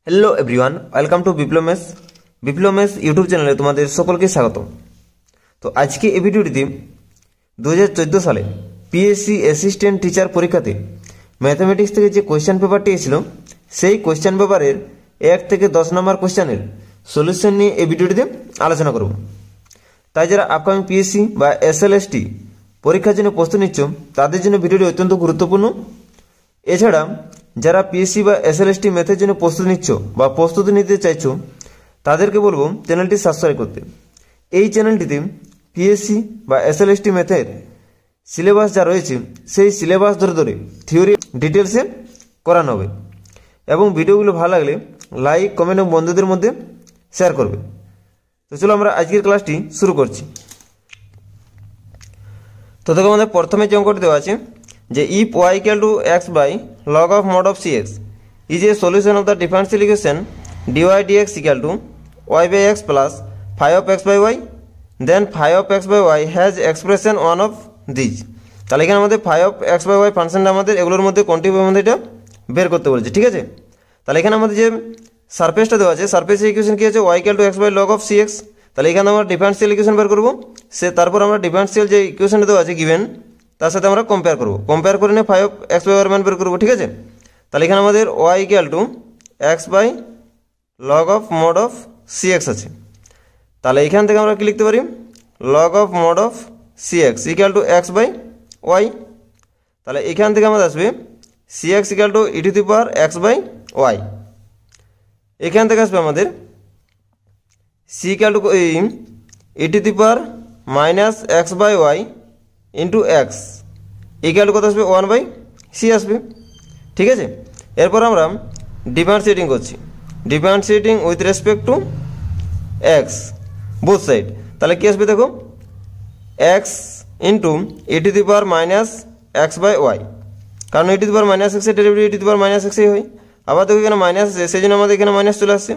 Hello everyone, welcome to Biplab মেস YouTube চ্যানেলে তোমাদের সকলকে স্বাগত। তো আজকে এই ভিডিওটিতে 2014 সালে পিএসসি অ্যাসিস্ট্যান্ট টিচার পরীক্ষাতে ম্যাথমেটিক্স থেকে যে কোয়েশ্চেন পেপারটি এসেছিল সেই কোয়েশ্চেন পেপারের 1 থেকে 10 নম্বর কোয়েশ্চেনের সলিউশন নিয়ে এই ভিডিওটিতে আলোচনা করব। তাই যারা আপকামিং পিএসসি বা এসএলএসটি পরীক্ষার জন্য প্রস্তুতি নিচ্ছ তাদের জন্য ভিডিওটি অত্যন্ত গুরুত্বপূর্ণ। এছাড়া যারা পিএসসি বা এসএলএসটি ম্যাথের জন্য প্রস্তুতি নিচ্ছ বা প্রস্তুতি নিতে চাইছো তাদেরকে বলবো চ্যানেলটি সাবস্ক্রাইব করতে। এই চ্যানেলটিতে পিএসসি বা এসএলএসটি ম্যাথের সিলেবাস যা রয়েছে সেই সিলেবাস ধরে ধরে থিওরি ডিটেলসে করানো হবে এবং ভিডিওগুলো ভালো লাগলে লাইক কমেন্ট এবং বন্ধুদের মধ্যে শেয়ার করবে। তো চলো আমরা আজকের ক্লাসটি শুরু করছি। তো দেখো আমাদের প্রথমে যে অঙ্কটি দেওয়া আছে যে if y equal to x by log of mod of cx is a solution of the differential equation dy dx equal to y by x plus phi of x by y, then phi of x by y has expression one of these। তাহলে এখানে আমাদের phi of x by y ফাংশনটা আমাদের এগুলোর মধ্যে কোনটি মধ্যে এটা বের করতে বলেছে, ঠিক আছে। তাহলে এখানে আমাদের যে সারফেসটা দেওয়া আছে সারফেসের ইকুয়েশন কি আছে y equal to x by log of cx। তাহলে এখানে আমরা ডিফারেন্সিয়াল ইকুয়েশন বের করব, তারপর আমরা ডিফারেন্সিয়াল যে ইকুয়েশনটা দেওয়া আছে গিভেন তার সাথে আমরা কম্পেয়ার করব, কম্পেয়ার করে নিয়ে phi of x by y মান বের করব, ঠিক আছে। তাহলে এখানে আমাদের y equal to x by log of mod of cx আছে। তাহলে এখান থেকে আমরা কি লিখতে পারি log of mod of cx equal to x by y। তাহলে এখান থেকে আমাদের আসবে cx equal to e to the power x by y। এখান থেকে আসবে আমাদের c equal to e to the power minus x by y into x equal কত আসবে 1/c আসবে, ঠিক আছে। এরপর আমরা ডিফারেন্সিয়েটিং করছি, differentiating with respect to x both side. তাহলে কি আসবে দেখো x into e to the power minus x by y, কারণ e to the power minus এক্সের derivative e to the power minus এক্সই হয়। আবার দেখো এখানে মাইনাস আছে সেই জন্য আমাদের এখানে মাইনাস চলে আসছে।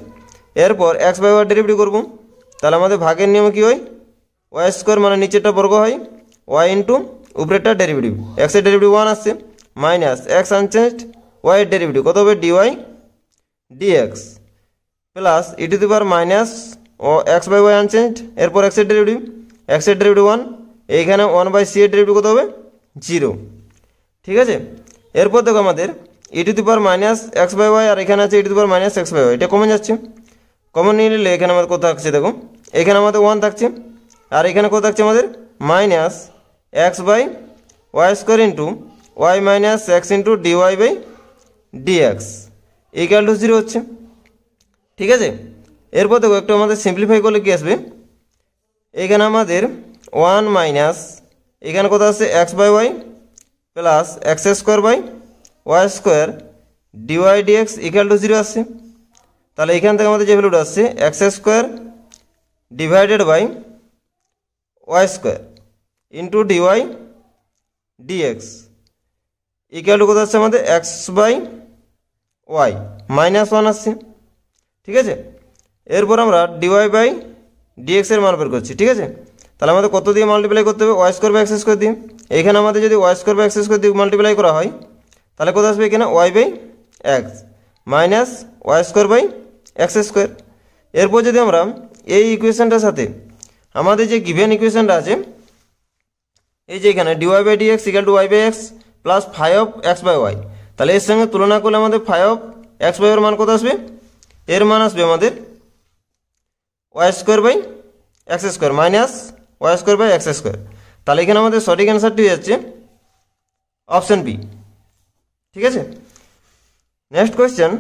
এরপর এক্স বাই ওয়াই ডেরিভেটিভ করবো, তাহলে আমাদের ভাগের নিয়মে কী হয় ওয়াই স্কোয়ার মানে নিচেরটা বর্গ হয় y ইন্টু উপরেরটা ডেরিভেটিভ, এক্সের ডেরিভেটিভ 1 আসছে মাইনাস এক্স আনচেঞ্জড y এর ডেরিভেটিভ কত হবে dy dx plus e to the power minus ও এক্স বাই ওয়াই আনচেঞ্জড, এরপর এক্সের ডেরিভেটিভ 1, এইখানে 1/c এর ডেরিভেটিভ কত হবে 0, ঠিক আছে। এরপর দেখো আমাদের e to the power minus x by y আর এখানে আছে e to the power minus x by y, এটা কমন যাচ্ছে, কমন নিয়ে নিলে এখানে আমাদের কত থাকছে দেখো এখানে আমাদের 1 থাকছে আর এখানে কত থাকছে আমাদের minus x by y square into y minus x into dy by dx equal to 0 হচ্ছে, ঠিক আছে। এরপর দেখো একটু আমাদের সিম্পলিফাই করলে কি আসবে এখানে আমাদের 1 মাইনাস এখানে কত আসছে x by y plus x square by y square dy dx equal to 0 আসছে। তাহলে এখান থেকে আমাদের যে ভ্যালুটা আসছে x square divided by y square into dy dx equal to কত আসছে আমাদের এক্স বাই ওয়াই মাইনাস 1 আসছে, ঠিক আছে। এরপর আমরা ডিওয়াই বাই ডিএক্সের মান বের করছি, ঠিক আছে। তাহলে আমাদের কত দিয়ে মাল্টিপ্লাই করতে হবে y square by x square দিয়ে। এখানে আমাদের যদি y square by x square দিয়ে মাল্টিপ্লাই করা হয় তাহলে কত আসবে এখানে y by x minus y square by x square. এরপর যদি আমরা এই ইকুয়েশনটার সাথে আমাদের যে গিভেন ইকুয়েশনটা আছে এই যে এখানে dy by dx equal to y by x plus phi of x by y, তাহলে এর সঙ্গে তুলনা করলে আমাদের ফাই অফ এক্স বাই ওয়ার মান কত আসবে এর মান আসবে আমাদের y square by x square minus y square by x square. তাহলে এখানে আমাদের সঠিক অ্যান্সারটি হয়ে যাচ্ছে অপশন বি, ঠিক আছে। নেক্সট কোয়েশ্চেন,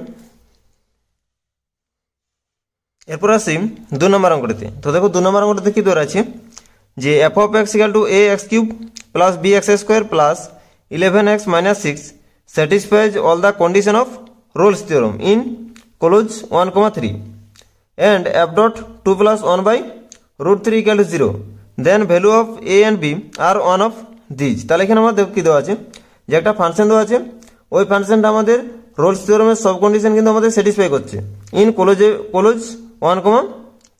এরপর আসি 2 নম্বর অঙ্কটিতে। তো দেখো 2 নম্বর অঙ্কটিতে কি দেওয়া আছে যে f of x equal to a x cube plus b x square plus 11x minus 6 satisfies all the condition of Rolle's theorem in clause 1, 3 and f dot 2 plus 1 by root 3 equal to 0, then value of a and b are one of these। তাহলে এখানে আমাদের কি দেওয়া আছে যে একটা function দেওয়া আছে ওই ফাংশনটা আমাদের রোলস থিওরেমের সব কন্ডিশন কিন্তু আমাদের স্যাটিসফাই করছে ইন ক্লোজ 1,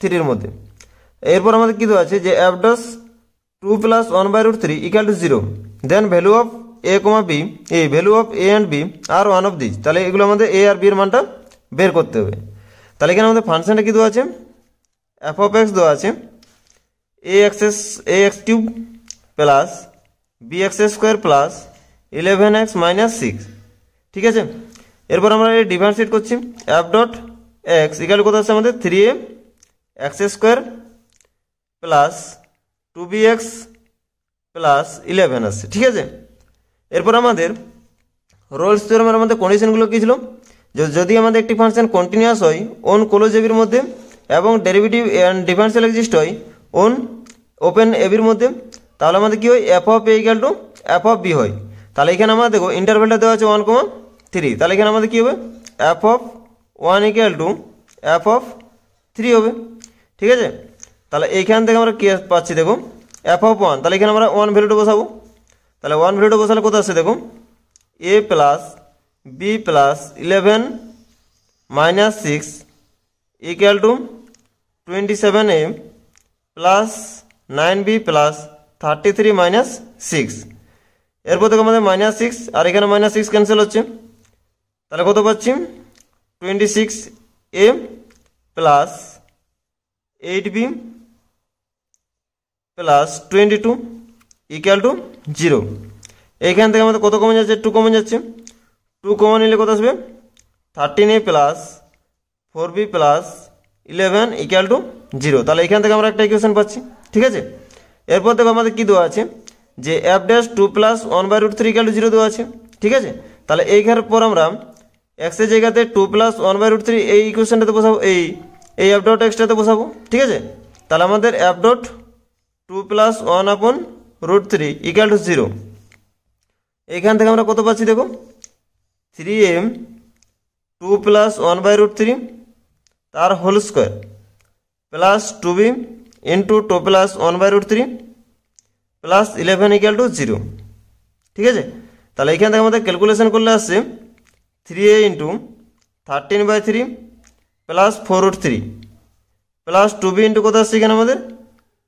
3 এর মধ্যে। এরপর আমাদের কি দেওয়া আছে যে f dot 2 plus 1 by root 3 equal to 0, then value of a, b, a value of a and b are one of these। তাহলে এগুলো আমাদের a আর b এর মানটা বের করতে হবে। তাহলে এখানে আমাদের ফাংশনটা কী দেওয়া আছে, এফ অফ এক্স দেওয়া আছে a x cube plus b x square plus 11x minus 6, ঠিক আছে। এরপর আমরা এই ডিফারেন্সিয়েট করছি, এফ ডট এক্স ইকাল কত আছে আমাদের 3a x square plus 2bx plus 11 আসছে, ঠিক আছে। এরপর আমাদের রোলস থিওরামের মধ্যে কন্ডিশনগুলো কী ছিল, যদি আমাদের একটি ফাংশন কন্টিনিউয়াস হয় ওন ক্লোজ এবির মধ্যে এবং ডেরিভেটিভ অ্যান্ড ডিফারেন্সিয়াল এক্সিস্ট হয় ওন ওপেন এবির মধ্যে, তাহলে আমাদের কী হয়, f of a equal to f of b হয়। তাহলে এখানে আমরা দেখো ইন্টারভেলটা দেওয়া আছে 1,3, তাহলে এখানে আমাদের কী হবে, F of 1 equal to f of 3 হবে, ঠিক আছে। তাহলে এইখান থেকে আমরা কী পাচ্ছি দেখো, এফ অফ 1, তাহলে এখানে আমরা 1 ভ্যালুটা বসাবো। তাহলে 1 ভ্যালুটা বসালে কত আসছে দেখো, a plus b plus 11 minus 6 equal to 27a plus 9b plus 33 minus 6। এরপর দেখো আমাদের মাইনাস 6 আর এখানে মাইনাস 6 ক্যান্সেল হচ্ছে, তাহলে কত পাচ্ছি 26a plus 8b plus 22 equal to 0। এইখান থেকে আমাদের কত কমে যাচ্ছে, 2 কমে যাচ্ছে, 2 কমন নিলে কত আসবে 13a plus 4b plus 11 equal to 0। তাহলে এখান থেকে আমরা একটা ইকুয়েশন পাচ্ছি, ঠিক আছে। এরপর দেখো আমাদের কী দেওয়া আছে, যে F dash 2 plus 1/√3 equal to 0 দেওয়া আছে, ঠিক আছে। তাহলে এইখানের পর আমরা এক্সের জায়গাতে 2 প্লাস 1/√3 এই ইকুয়েশনটাতে বসাবো, এই এফ ডট এক্সটাতে বসাবো, ঠিক আছে। তাহলে আমাদের F dot 2 plus 1/√3 equal to 0। এইখান থেকে আমরা কত পাচ্ছি দেখো, 3a 2 প্লাস 1/√3 তার whole square plus 2b into 2 plus 1/√3 plus 11 equal to 0, ঠিক আছে। তাহলে এইখান থেকে আমাদের ক্যালকুলেশন করলে আসছে 3a into 13/3 plus 4√3 plus 2b into কত আসছে এখানে আমাদের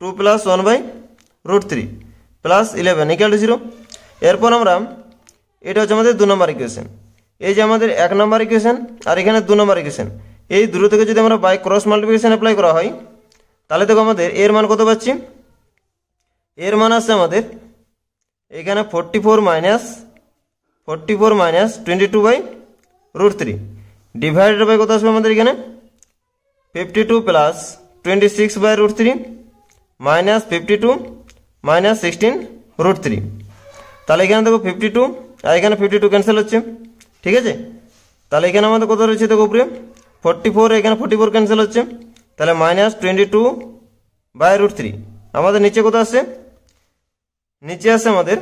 2 প্লাস 1/√3 প্লাস 11 ইকুয়াল টু 0। এরপর আমরা এটা হচ্ছে আমাদের 2 নম্বর ইকুয়েশন, এই যে আমাদের 1 নম্বর ইকুয়েশন আর এখানে 2 নম্বর ইকুয়েশন, এই দুটো থেকে যদি আমরা বাই ক্রস মাল্টিপ্লিকেশন অ্যাপ্লাই করা হয় তাহলে দেখো আমাদের এর মান কত পাচ্ছি, এর মান আসছে আমাদের এখানে 44 মাইনাস 22/√3 ডিভাইডেড বাই কত আসবে আমাদের এখানে 52 প্লাস 26/√3 মাইনাস 52 মাইনাস 16√3। তাহলে এখানে দেখো 52 আর এখানে 52 ক্যান্সেল হচ্ছে, ঠিক আছে। তাহলে এখানে আমাদের কত রয়েছে দেখো উপরে 44, এখানে 44 ক্যান্সেল হচ্ছে, তাহলে মাইনাস 22/√3। আমাদের নিচে কত আসছে, নিচে আসছে আমাদের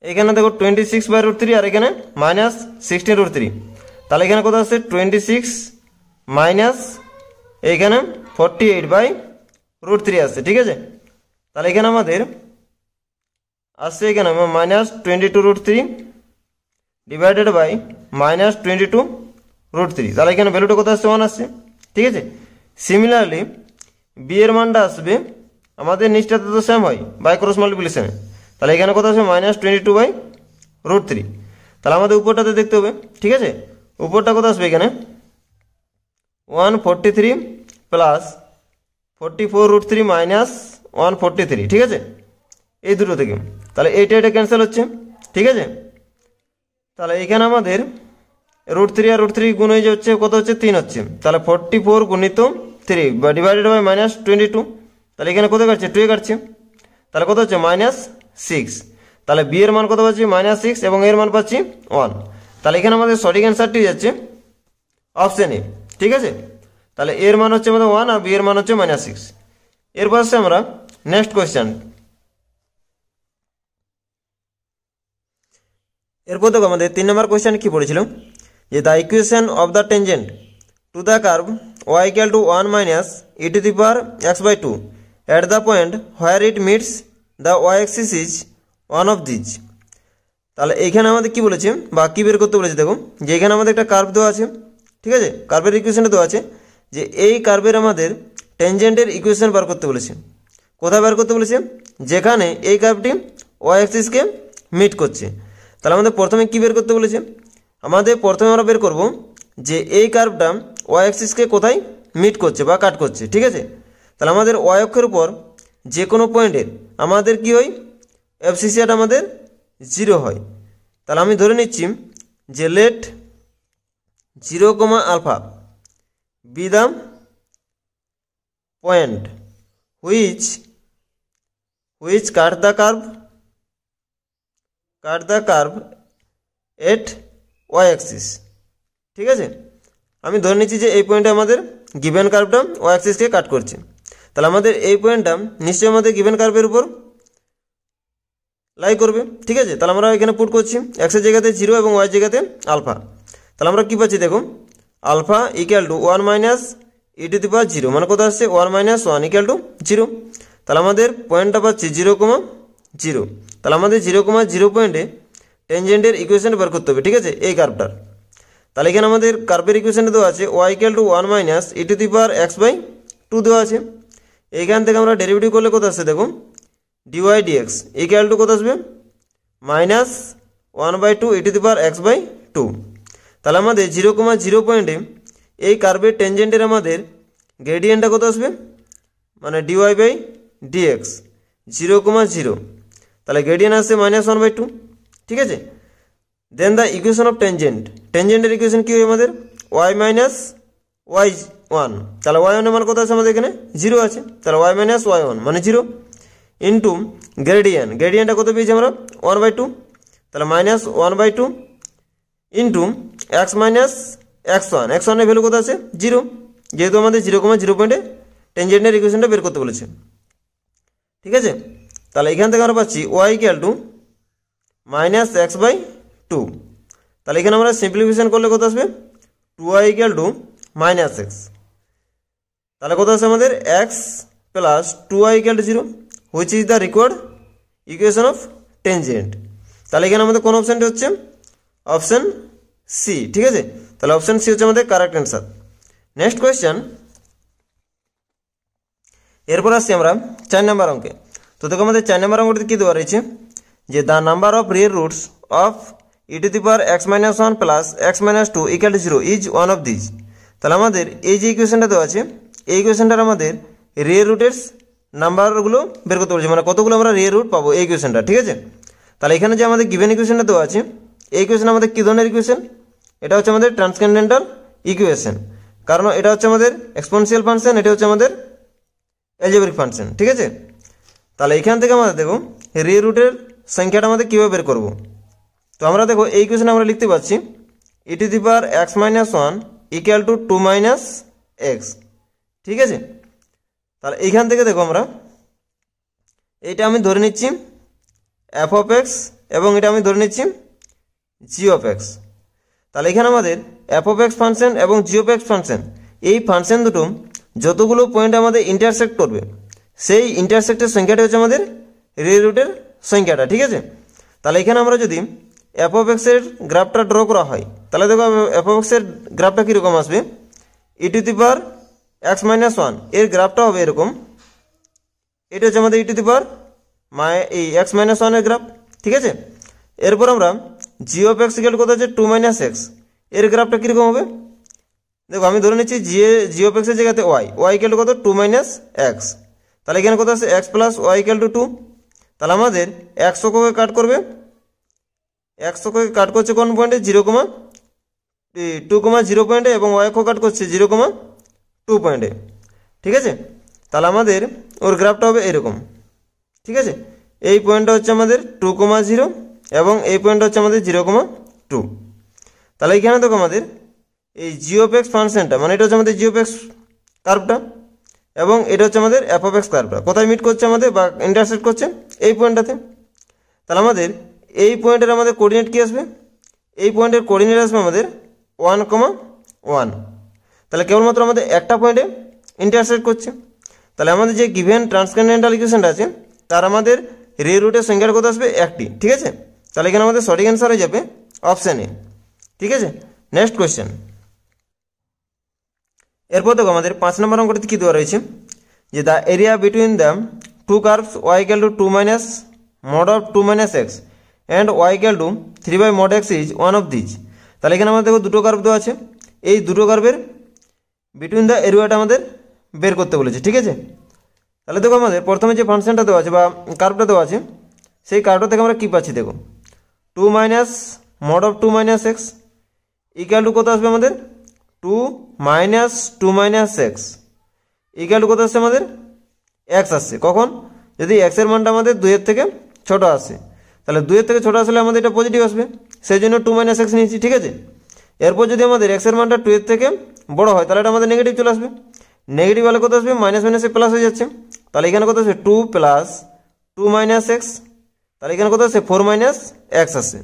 এখানে দেখো 26/√3 আর এখানে মাইনাস 16√3। তাহলে এখানে কত আসছে 26 মাইনাস এইখানে 48/√3 আসছে, ঠিক আছে। তাহলে এখানে আমাদের আসছে এখানে মাইনাস 22√3 ডিভাইডেড বাই মাইনাস 22√3। তাহলে এখানে ভ্যালুটা কত আসছে 1 আসছে, ঠিক আছে। সিমিলারলি বি এর মানটা আসবে আমাদের নিচটাতে তো সেম হয় বাই ক্রস মাল্টিপ্লিকেশনে, তাহলে এখানে কত আসবে মাইনাস 22/√3। তাহলে আমাদের উপরটাতে দেখতে হবে, ঠিক আছে। উপরটা কত আসবে এখানে 143 প্লাস 44√3 মাইনাস 143, ঠিক আছে, এই দুটো থেকে। তাহলে এটা ক্যান্সেল হচ্ছে, ঠিক আছে। তাহলে এখানে আমাদের √3 আর √3 গুণ হয়ে যাচ্ছে কত হচ্ছে 3 হচ্ছে, তাহলে 44 গুণিত 3 বা ডিভাইডেড বাই মাইনাস 22, তাহলে এখানে কত কাটছে 2 কাটছে, তাহলে কত হচ্ছে মাইনাস 6। তাহলে বি এর মান কত পাচ্ছি মাইনাস 6 এবং এর মান পাচ্ছি 1। তাহলে এখানে আমাদের সঠিক অ্যান্সারটি যাচ্ছে অপশন এ, ঠিক আছে। তাহলে এর মান হচ্ছে আমাদের 1 আর বি এর মান হচ্ছে মাইনাস 6। এরপর আসছে আমরা নেক্সট কোয়েশ্চেন। এরপর দেখো আমাদের 3 নম্বর কোয়েশ্চেন কি পড়েছিল, যে the equation of the tangent to the curve y equal to 1 minus e to the power x/2 at the point where it meets the y-axis is one of these। তাহলে এইখানে আমাদের কি বলেছে বা কি বের করতে বলেছে দেখো, যে এখানে আমাদের একটা কার্ভ দেওয়া আছে, ঠিক আছে, কার্ভের ইকুয়েশনটা দেওয়া আছে, যে এই কার্ভের আমাদের টেনজেন্টের ইকুয়েশন বার করতে বলেছে। কোথায় বার করতে বলেছে, যেখানে এই কার্ভটি y-axisকে মিট করছে। তাহলে আমাদের প্রথমে কি বের করতে বলেছে, আমাদের প্রথমে আমরা বের করব যে এই কার্ভটা ওয়াই অ্যাক্সিসকে কোথায় মিট করছে বা কাট করছে, ঠিক আছে। তাহলে আমাদের ওয়াই অক্ষের উপর যে কোনো পয়েন্টের আমাদের কি হয়, এফসিসিয়াটা আমাদের 0 হয়। তাহলে আমি ধরে নিচ্ছি যে let 0, alpha be the point which cut the curve at y axis, ঠিক আছে। আমি ধরে নিচ্ছি যে এই পয়েন্টে আমাদের গিভেন কার্ভটা ওয়াই অ্যাক্সিসকে কাট করছে। তাহলে আমাদের এই পয়েন্টটা নিশ্চয়ই আমাদের গিভেন কার্ভের উপর লাই করবে, ঠিক আছে। তাহলে আমরা এখানে পুট করছি এক্সের জায়গাতে 0 এবং ওয়াই জায়গাতে আলফা। তাহলে আমরা কী পাচ্ছি দেখো, alpha equal to 1 minus e to the power 0, মানে কত আসছে 1 মাইনাস 1 ইকুয়াল টু 0। তাহলে আমাদের পয়েন্টটা পাচ্ছি 0,0। তাহলে আমাদের 0,0 পয়েন্টে টেনজেন্টের ইকুয়েশন বের করতে হবে, ঠিক আছে, এই কার্ভটার। তাহলে এখানে আমাদের কার্ভের ইকুয়েশনটা দেওয়া আছে y equal to 1 minus e to the power x/2 দেওয়া আছে। এইখান থেকে আমরা ডেরিভেটিভ করলে কত আসছে দেখো, ডিওয়াই ডিএক্স ইকুয়াল টু কত আসবে, minus 1/2 E to the power x/2। তাহলে আমাদের 0,0 পয়েন্টে এই কার্ভের টেনজেন্টের আমাদের গ্রেডিয়েন্টটা কত আসবে, মানে ডিওয়াই বাই ডিএক্স 0,0। তাহলে গ্রেডিয়েন্ট আসছে মাইনাস 1/2, ঠিক আছে। দেন দ্য ইকুয়েশন অফ টেনজেন্টের ইকুয়েশন কি হয় আমাদের ওয়াই মাইনাস y1। তাহলে y1 এর মান কত আছে আমাদের এখানে 0 আছে। তাহলে y মাইনাস y1 মানে 0 ইন্টু গ্রেডিয়েন্টটা কত পেয়েছি আমরা 1/2। তাহলে minus 1/2 into x minus x1 এর ভ্যালু কত আছে 0, যেহেতু আমাদের 0,0 পয়েন্টে টেনজেন্টের ইকুয়েশনটা বের করতে বলেছে, ঠিক আছে। তাহলে এখান থেকে আমরা পাচ্ছি y equal to minus x/2। তাহলে এখানে আমরা সিম্পলিফিকেশন করলে কত আসবে 2y equal to minus x। তাহলে কত আছে আমাদের x plus 2y equal to 0, which is the required equation of tangent. তাহলে এখানে আমাদের কোন অপশানটি হচ্ছে, অপশান সি, ঠিক আছে। তাহলে অপশান সি হচ্ছে আমাদের কারেক্ট অ্যান্সার। নেক্সট কোয়েশ্চেন, এরপর আসছি আমরা 4 নম্বর অঙ্কে। তো দেখো আমাদের 4 নম্বর অঙ্কটিতে কী দেওয়া রয়েছে, যে the number of real roots of E to the power x-1 plus x-2 equal to 0 is one of this. তাহলে আমাদের এই যে ইকুয়েশনটা দেওয়া আছে, এই ইকুয়েশনটার আমাদের রিয়েল রুটের নাম্বারগুলো বের করতে বলছে, মানে কতগুলো আমরা রিয়েল রুট পাবো এই ইকুয়েশনটা, ঠিক আছে। তাহলে এখানে যে আমাদের গিভেন ইকুয়েশনটা দেওয়া আছে, এই ইকুয়েশন আমাদের কী ধরনের ইকুয়েশন, এটা হচ্ছে আমাদের ট্রান্সকেন্ডেন্টাল ইকুয়েশন, কারণ এটা হচ্ছে আমাদের এক্সপোনেনশিয়াল ফাংশন, এটা হচ্ছে আমাদের অ্যালজেব্রিক ফাংশন, ঠিক আছে। তাহলে এখান থেকে আমাদের দেখো রিয়েল রুটের সংখ্যাটা আমাদের কীভাবে বের করব। তো আমরা দেখো এই ইকুয়েশন আমরা লিখতে পাচ্ছি e to the power x-1 equal to 2 minus x, ঠিক আছে। তাহলে এইখান থেকে দেখো আমরা এইটা আমি ধরে নিচ্ছি f অফ x এবং এটা আমি ধরে নিচ্ছি g অফ x। তাহলে এখানে আমাদের f অফ x ফাংশন এবং g অফ x ফাংশন, এই ফাংশন দুটো যতগুলো পয়েন্ট আমাদের ইন্টারসেক্ট করবে, সেই ইন্টারসেক্টের সংখ্যাটা হচ্ছে আমাদের রিয়েল রুটের সংখ্যাটা, ঠিক আছে। তাহলে এখানে আমরা যদি f অফ x এর গ্রাফটা ড্র করা হয়, তাহলে দেখো f অফ x এর গ্রাফটা কীরকম আসবে, ই টু দি পাওয়ার x-1 এর গ্রাফটা হবে এরকম, এটা হচ্ছে আমাদের ই টু দি পাওয়ার এই x-1 এর গ্রাফ, ঠিক আছে। এরপর আমরা g অফ x ইকুয়াল কত আছে 2 মাইনাস x, এর গ্রাফটা কীরকম হবে, দেখো আমি ধরে নিচ্ছি g অফ x এর জায়গাতে y ইকুয়াল কত 2 মাইনাস x। তাহলে এখানে কত আছে x plus y equal to 2। তাহলে আমাদের x অক্ষকে কাট করবে, x অক্ষকে কাট করছে কোন পয়েন্টে 0,2,0 পয়েন্টে, এবং y অক্ষ কাট করছে 0,2 পয়েন্টে, ঠিক আছে। তাহলে আমাদের ওর গ্রাফটা হবে এরকম, ঠিক আছে। এই পয়েন্টটা হচ্ছে আমাদের 2,0 এবং এই পয়েন্টটা হচ্ছে আমাদের 0,2। তাহলে এইখানে দেখো আমাদের এই g অফ x ফাংশনটা, মানে এটা হচ্ছে আমাদের g অফ x কার্ভটা, এবং এটা হচ্ছে আমাদের f অফ x কার্ভটা কোথায় মিট করছে আমাদের বা ইন্টারসেক্ট করছে, এই পয়েন্টটাতে। তাহলে আমাদের এই পয়েন্টের আমাদের কোঅর্ডিনেট কী আসবে, এই পয়েন্টের কোঅর্ডিনেট আসবে আমাদের 1,1। তাহলে কেবলমাত্র আমাদের একটা পয়েন্টে ইন্টারসেক্ট করছে। তাহলে আমাদের যে গিভেন ট্রান্সকেন্ডেন্টাল ইকুয়েশনটা আছে, তার আমাদের রিয়েল রুটের সংখ্যার কত আসবে 1টি, ঠিক আছে। তাহলে এখানে আমাদের সঠিক অ্যান্সার হয়ে যাবে অপশান এ, ঠিক আছে। নেক্সট কোয়েশ্চেন, এরপর দেখো আমাদের 5 নম্বর অঙ্কটিতে কী দেওয়া রয়েছে, যে the area between the two curves y equal to 2 minus mod of 2 minus x and y equal to 3 by mod x is one of these. তাহলে এখানে আমাদের দেখো দুটো কার্ভ দেওয়া আছে, এই দুটো কার্ভের বিটুইন দ্য এরিয়াটা আমাদের বের করতে বলেছে। ঠিক আছে, তাহলে দেখো আমাদের প্রথমে যে ফাংশনটা দেওয়া আছে বা কার্ভটা দেওয়া আছে সেই কার্ভটা থেকে আমরা কী পাচ্ছি দেখো, 2 minus mod of 2 minus x equal to কত আসবে আমাদের 2 minus 2 minus x equal to কত আসছে আমাদের এক্স আসছে। কখন? যদি এক্সের মানটা আমাদের 2-এর থেকে ছোটো আসে, তাহলে 2-এর থেকে ছোটো আসলে আমাদের এটা পজিটিভ আসবে, সেই জন্য 2 মাইনাস এক্স নিয়েছি। ঠিক আছে, এরপর যদি আমাদের এক্সের মানটা 2-এর থেকে বড় হয় তাহলে এটা আমাদের নেগেটিভ চলে আসবে। নেগেটিভ হলে কত আসবে, মাইনাস মাইনাসে প্লাস হয়ে যাচ্ছে, তাহলে এখানে কত আসবে 2 প্লাস 2 মাইনাস এক্স, তাহলে এখানে কত আসছে 4 মাইনাস এক্স আসছে।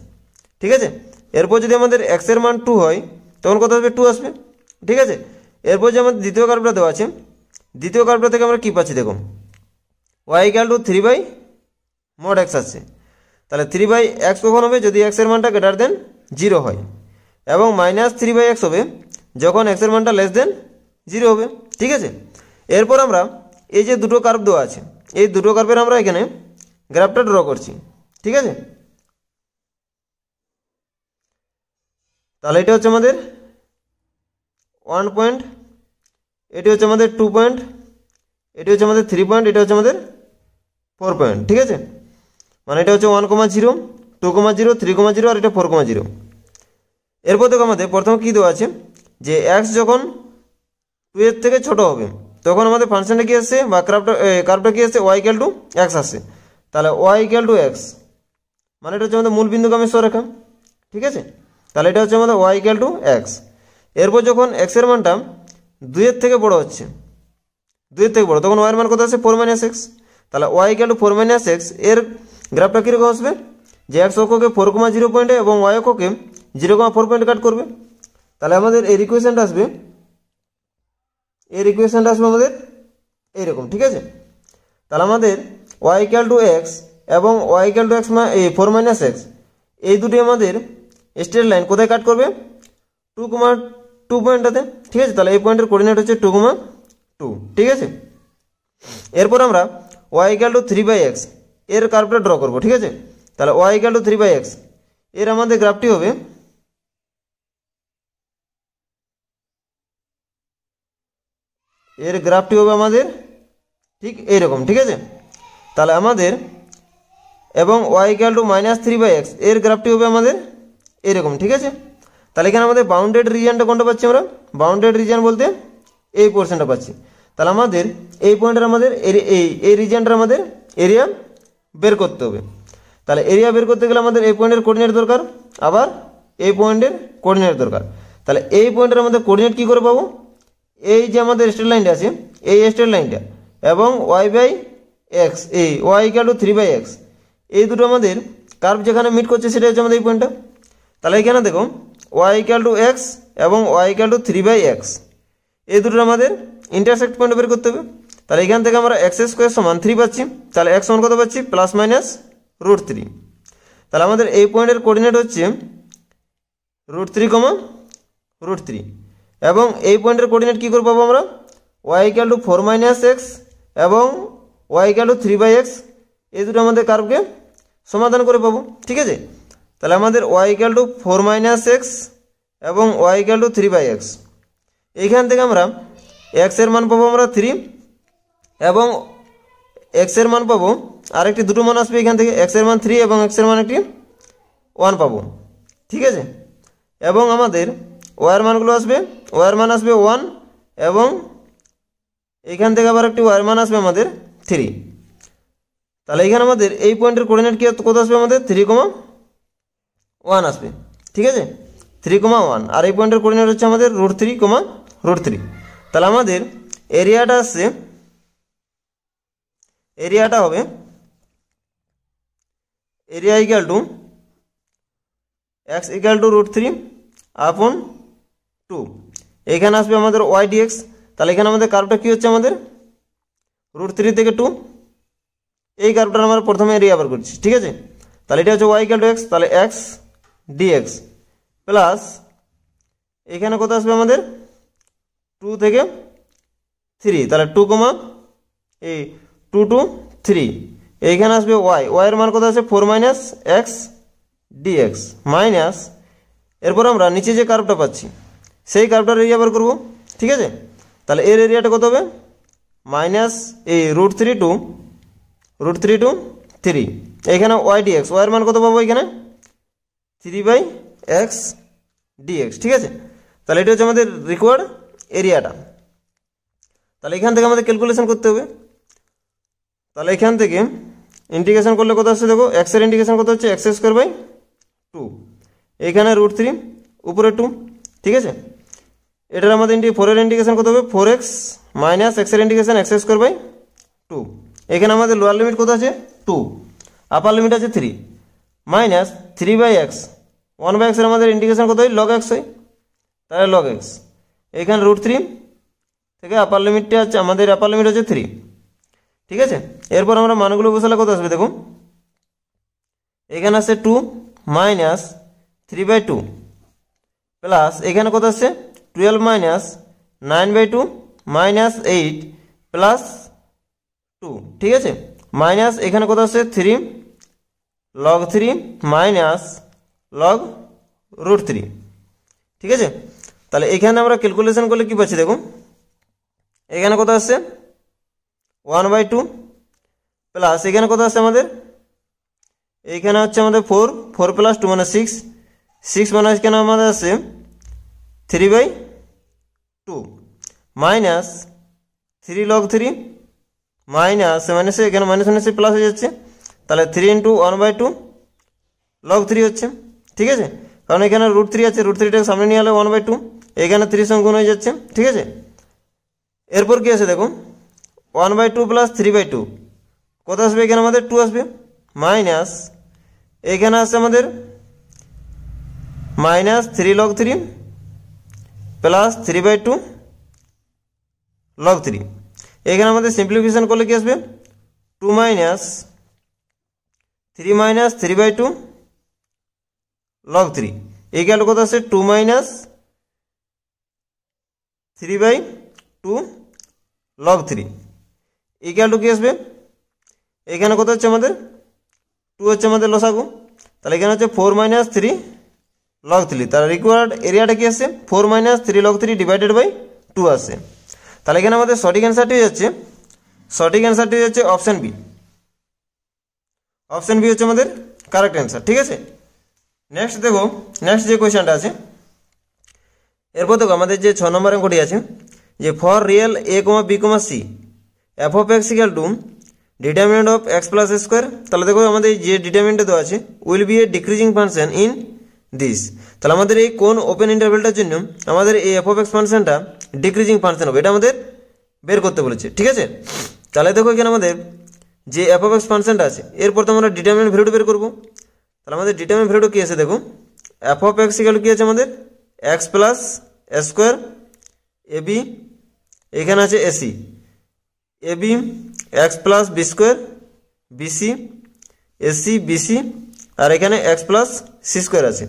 ঠিক আছে, এরপর যদি আমাদের এক্সের মান 2 হয় তখন কত আসবে 2 আসবে। ঠিক আছে, এরপর যে আমাদের দ্বিতীয় কার্ভটা দেওয়া আছে, দ্বিতীয় কার্ভটা থেকে আমরা কী পাচ্ছি দেখো, y equal to 3 by mod x আসছে। তাহলে 3 বাই এক্স কখন হবে, যদি এক্সের মানটা গ্রেটার দেন 0 হয়, এবং মাইনাস 3 বাই এক্স হবে যখন এক্সের মানটা লেস দেন 0 হবে। ঠিক আছে, এরপর আমরা এই যে দুটো কার্ভ দেওয়া আছে এই দুটো কার্ভের আমরা এখানে গ্রাফটা ড্র করছি। ঠিক আছে, তাহলে এটা হচ্ছে আমাদের 1 পয়েন্ট, এটি হচ্ছে আমাদের 2 পয়েন্ট, এটি হচ্ছে আমাদের 3 পয়েন্ট, এটা হচ্ছে আমাদের 4 পয়েন্ট। ঠিক আছে, মানে এটা হচ্ছে 1,0, 2,0, 3,0 আর এটা 4,0। এরপর দেখো আমাদের প্রথমে কী দেওয়া আছে যে এক্স যখন 2-এর থেকে ছোট হবে তখন আমাদের ফাংশনটা কী আসছে বা কার্ভটা কী আসছে, y ইকুয়াল টু এক্স আসছে। তাহলে y ইকুয়াল টু এক্স মানে এটা হচ্ছে আমাদের মূল বিন্দুগামী সরলরেখা। ঠিক আছে, তাহলে এটা হচ্ছে আমাদের y ইকুয়াল টু এক্স। এরপর যখন এক্সের মানটা 2-এর থেকে বড় হচ্ছে, 2-এর থেকে বড়, তখন y এর মান কত আছে 4 মাইনাস এক্স। তাহলে y equal to 4 minus x এর গ্রাফটা কীরকম আসবে, যে এক্স অক্ষকে 4,0 পয়েন্টে এবং y অক্ষকে 0,4 পয়েন্টে কাট করবে। তাহলে আমাদের এর ইকুয়েশনটা আসবে, এর ইকুয়েশনটা আসবে আমাদের এইরকম। ঠিক আছে, তাহলে আমাদের y ইকুয়াল টু এক্স এবং y equal to x 4 minus x এই দুটি আমাদের স্ট্রেট লাইন কোথায় কাট করবে, 2,2 পয়েন্টটাতে। ঠিক আছে, তাহলে এই পয়েন্টের কোঅর্ডিনেট হচ্ছে 2,2। ঠিক আছে, এরপর আমরা y equal to 3 by x এর কার্ভটা ড্র করবো। ঠিক আছে, তাহলে y equal to 3 by x এর আমাদের গ্রাফটি হবে আমাদের ঠিক এইরকম। ঠিক আছে, তাহলে আমাদের এবং y equal to minus 3 by x এর গ্রাফটি হবে আমাদের এইরকম। ঠিক আছে, তাহলে এখানে আমাদের বাউন্ডেড রিজিয়নটা কোনটা পাচ্ছি আমরা, বাউন্ডেড রিজিয়ন বলতে এই পোর্শনটা পাচ্ছি। তাহলে আমাদের এই পয়েন্টের আমাদের এই রিজিয়নটার আমাদের এরিয়া বের করতে হবে। তাহলে এরিয়া বের করতে গেলে আমাদের এই পয়েন্টের কোঅর্ডিনেট দরকার, আবার এই পয়েন্টের কোঅর্ডিনেট দরকার। তাহলে এই পয়েন্টের আমাদের কোঅর্ডিনেট কী করে পাবো, এই যে আমাদের স্ট্রেট লাইনটা আছে এই স্ট্রেট লাইনটা এবং y বাই এক্স, এই y equal to 3 by x এই দুটো আমাদের কার্ভ যেখানে মিট করছে সেটা হচ্ছে আমাদের এই পয়েন্টটা। তাহলে এখানে দেখো y ইকুয়াল টু এক্স এবং y equal to 3 by x এই দুটোর আমাদের ইন্টারসেক্ট পয়েন্ট বের করতে হবে। তাহলে এখান থেকে আমরা এক্স স্কোয়ার সমান 3 পাচ্ছি, তাহলে এক্স সমান কত পাচ্ছি প্লাস মাইনাস √3। তাহলে আমাদের এই পয়েন্টের কোঅর্ডিনেট হচ্ছে √3, √3 এবং এই পয়েন্টের কোঅর্ডিনেট কী করে পাবো আমরা, y equal to 4 minus x এবং y equal to 3 by x এই দুটো আমাদের কার্ভকে সমাধান করে পাবো। ঠিক আছে, তাহলে আমাদের y equal to 4 minus x এবং y equal to 3 by x এইখান থেকে আমরা এক্স এর মান পাবো আমরা 3 এবং এক্স এর মান পাবো আরেকটি দুটো মান আসবে এখান থেকে, এক্স এর মান 3 এবং এক্স এর মান একটি 1 পাবো। ঠিক আছে, এবং আমাদের ওয়ার মানগুলো আসবে, ওয়ার মান আসবে 1 এবং এইখান থেকে আবার একটি ওয়ার মান আসবে আমাদের 3। তাহলে এখানে আমাদের এই পয়েন্টের কোঅর্ডিনেট কি কত আসবে আমাদের 3,1 আসবে। ঠিক আছে, 3,1 আর এই পয়েন্টের কোঅর্ডিনেট হচ্ছে আমাদের √3, তাহলে আমাদের এরিয়াটা আসছে, এরিয়াটা হবে area equal to x equal to √3 আপন 2, এখানে আসবে আমাদের y dx। তাহলে এখানে আমাদের কার্ভটা কী হচ্ছে আমাদের √3 থেকে 2, এই কার্ভটার আমরা প্রথমে এরিয়া বার করছি। ঠিক আছে, তাহলে এটা হচ্ছে y ইকুয়াল টু এক্স, তাহলে এক্স dx প্লাস এখানে কত আসবে আমাদের 2 থেকে 3, তাহলে 2, 2 to 3 এইখানে আসবে y এর মান কত আছে 4 মাইনাস এক্স dx মাইনাস, এরপর আমরা নিচে যে কার্ভটা পাচ্ছি সেই কার্ভটার এরিয়া বের করবো। ঠিক আছে, তাহলে এর এরিয়াটা কত হবে? মাইনাস এই √3 এখানে ওয়াই ডিএক্স, ওয়াইয়ের মান কত পাবো এখানে? 3/x dx। ঠিক আছে, তাহলে এটা হচ্ছে আমাদের রিকোয়ার্ড এরিয়াটা। তাহলে এখান থেকে আমাদের ক্যালকুলেশন করতে হবে। তাহলে এখান থেকে ইন্টিগ্রেশন করলে কত আসছে দেখো, এক্সের ইন্টিগ্রেশন কত হচ্ছে? x²/2, এখানে √3 উপরে 2। ঠিক আছে, এটার আমাদের 4-এর ইন্টিগ্রেশন কত হবে? 4x মাইনাস এক্সের ইন্টিগ্রেশন x²/2, এখানে আমাদের লোয়ার লিমিট কত আছে? 2, আপার লিমিট আছে 3, মাইনাস 3/x, 1/x এর আমাদের ইন্টিগ্রেশন কত হয়? log x হয়, তাহলে log x, এখানে √3 থেকে আপার লিমিটটা আছে আমাদের, আপার লিমিট হচ্ছে 3। ঠিক আছে, এরপর আমরা মানগুলো বসালে কত আসবে দেখুন, এখানে আসছে 2 মাইনাস 3/2 প্লাস এখানে কত আসছে? 12 মাইনাস 9/2 মাইনাস 8 প্লাস 2। ঠিক আছে, মাইনাস এখানে কত আসছে? 3 log 3 মাইনাস log √3। ঠিক আছে, তাহলে এখানে আমরা ক্যালকুলেশন করলে কি পাচ্ছি দেখুন, এখানে কত আসছে? 1/2 প্লাস এখানে কত আসছে আমাদের? এইখানে হচ্ছে আমাদের 4 প্লাস 2 মানে 6 মানে এখানে আমাদের আসছে 3/2 মাইনাস 3 log 3 মাইনাস মাইনাসে এখানে মাইনাস মাইনাসে প্লাস হয়ে যাচ্ছে, তাহলে 3 × 1/2 log 3 হচ্ছে। ঠিক আছে, কারণ এখানে √3 আছে, √3টাকে সামনে নিয়ে এলে 1/2, এখানে 3 সঙ্গে গুণ হয়ে যাচ্ছে। ঠিক আছে, এরপর কি আছে দেখুন, 1/2 প্লাস 3/2 কত আসবে? এখানে আমাদের 2 আসবে, মাইনাস এখানে আসছে আমাদের মাইনাস 3 log 3 প্লাস 3/2 log 3, এখানে আমাদের সিম্পলিফিকেশন করলে কি আসবে? 2 মাইনাস 3 মাইনাস 3/2 log 3, এইখানে কত আসছে? 2 মাইনাস 3/2 log 3, ইকুয়াল টু কি আসবে? এখানে কত হচ্ছে আমাদের? 2 হচ্ছে আমাদের লসাগু, তাহলে এখানে হচ্ছে 4 মাইনাস 3 log 3, তার রিকোয়ার্ড এরিয়াটা কি আসছে? 4 মাইনাস 3 log 3 ডিভাইডেড বাই 2 আসছে। তাহলে এখানে আমাদের সঠিক অ্যান্সারটি হয়ে যাচ্ছে অপশন বি। অপশন বি হচ্ছে আমাদের কারেক্ট অ্যান্সার। ঠিক আছে, নেক্সট দেখো, নেক্সট যে কোয়েশ্চেনটা আছে, এরপর দেখো আমাদের যে 6 নম্বর অঙ্কটি আছে, যে for real a, b, c f of x equal to determinant of x plus square. তাহলে দেখো আমাদের যে ডিটারমিনেন্টটা দেওয়া আছে, will B A decreasing function in this. তাহলে আমাদের এই কোন ওপেন ইন্টারভেলটার জন্য আমাদের এই এফ অফ এক্স ফাংশনটা ডিক্রিজিং ফাংশন হবে, এটা আমাদের বের করতে বলেছে। ঠিক আছে, তাহলে দেখো এখানে আমাদের যে এফ অফ এক্স ফাংশনটা আছে, এরপর তো আমরা ডিটারমিনেন্ট ভ্যালুটা বের করবো। তাহলে আমাদের ডিটারমিনেন্ট ভ্যালুটা কি আছে দেখো, এফ অফ এক্স ইকুয়াল কি আছে আমাদের? X plus square a b, এখানে আছে AC, a b x plus b square BC, AC BC, আর এখানে এক্স প্লাস সি স্কোয়ার আছে।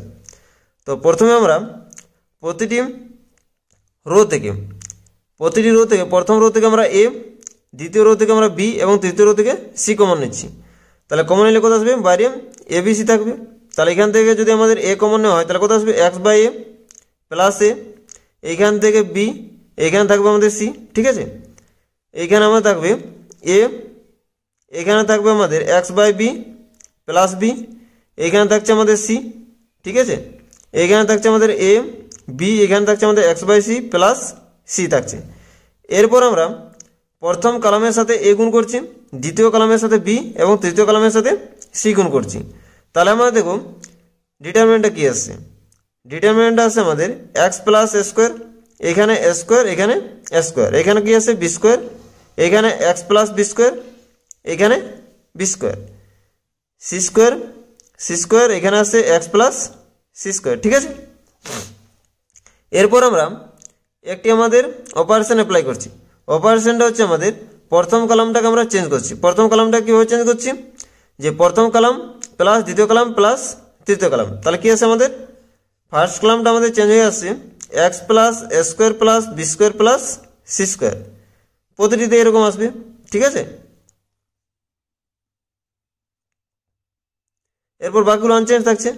তো প্রথমে আমরা প্রতিটি রো থেকে প্রথম রো থেকে আমরা এ, দ্বিতীয় রো থেকে আমরা বি এবং তৃতীয় রো থেকে সি কমন নিচ্ছি। তাহলে কমন নিলে কত আসবে? বাইরে এ বি সি থাকবে। তাহলে এখান থেকে যদি আমাদের এ কমন নেওয়া হয় তাহলে কত আসবে? এক্স বাই এ প্লাস এ, এইখান থেকে বি, এখানে থাকবে আমাদের সি। ঠিক আছে, এইখানে আমাদের থাকবে এ, এখানে থাকবে আমাদের x by b plus b, এখানে থাকছে আমাদের সি। ঠিক আছে, এখানে থাকছে আমাদের এ বি, এখানে থাকছে আমাদের x by c plus c থাকছে। এরপর আমরা প্রথম কলামের সাথে এ গুণ করছি, দ্বিতীয় কলামের সাথে বি এবং তৃতীয় কলামের সাথে সি গুণ করছি। তাহলে আমরা দেখো ডিটারমিনেন্টটা কি আসছে। ডিটারমিনেন্টটা আছে আমাদের এক্স প্লাস স্কোয়ার, এখানে স্কোয়ার, এখানে স্কোয়ার, এখানে কি আছে? বি স্কোয়ার, এখানে এক্স প্লাস বি স্কোয়ার, এখানে b square, c square, c square, এখানে আছে এক্স প্লাস সি স্কোয়ার। ঠিক আছে, এরপর আমরা একটি আমাদের অপারেশন অ্যাপ্লাই করছি। অপারেশনটা হচ্ছে আমাদের প্রথম কলামটাকে আমরা চেঞ্জ করছি। প্রথম কলামটা কীভাবে চেঞ্জ করছি? যে প্রথম কলাম প্লাস দ্বিতীয় কলাম প্লাস তৃতীয় কলাম। তাহলে কি আছে আমাদের? ফার্স্ট কলামটা আমাদের চেঞ্জ হয়ে আসছে x plus square plus b square plus c square, প্রতিটিতে এরকম আসবে। ঠিক আছে, এরপর বাকিগুলো আনচেঞ্জ থাকছে।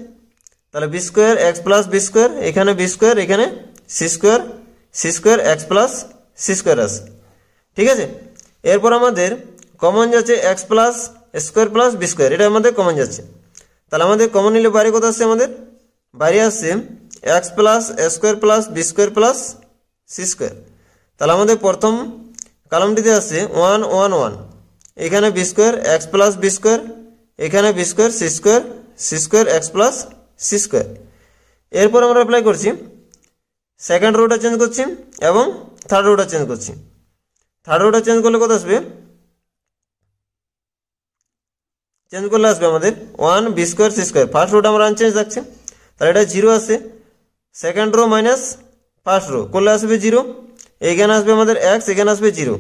তাহলে b square x plus b square, এখানে বি স্কোয়ার, এখানে c square x plus c square আসে। ঠিক আছে, এরপর আমাদের কমন যাচ্ছে x plus square plus b square, এটা আমাদের কমন যাচ্ছে। তাহলে আমাদের কমন নিলে বাইরে কত আসছে, আমাদের বাইরে আসছে x plus square plus b square plus c square. তাহলে আমাদের প্রথম কলামটিতে আসছে 1 1 1, এখানে b square x plus b square, এখানে b square c square x plus c square. এরপর আমরা অ্যাপ্লাই করছি সেকেন্ড রোটা চেঞ্জ করছি এবং থার্ড রোটা চেঞ্জ করছি। থার্ড রোটা চেঞ্জ করলে কত আসবে, চেঞ্জ করলে আসবে আমাদের 1 b square c square. First রোটা আমরা আনচেঞ্জ রাখছি, তাহলে এটা 0 আসে। Second rho minus first row করলে আসবে 0, এখানে আসবে আমাদের এক্স, এখানে আসবে 0।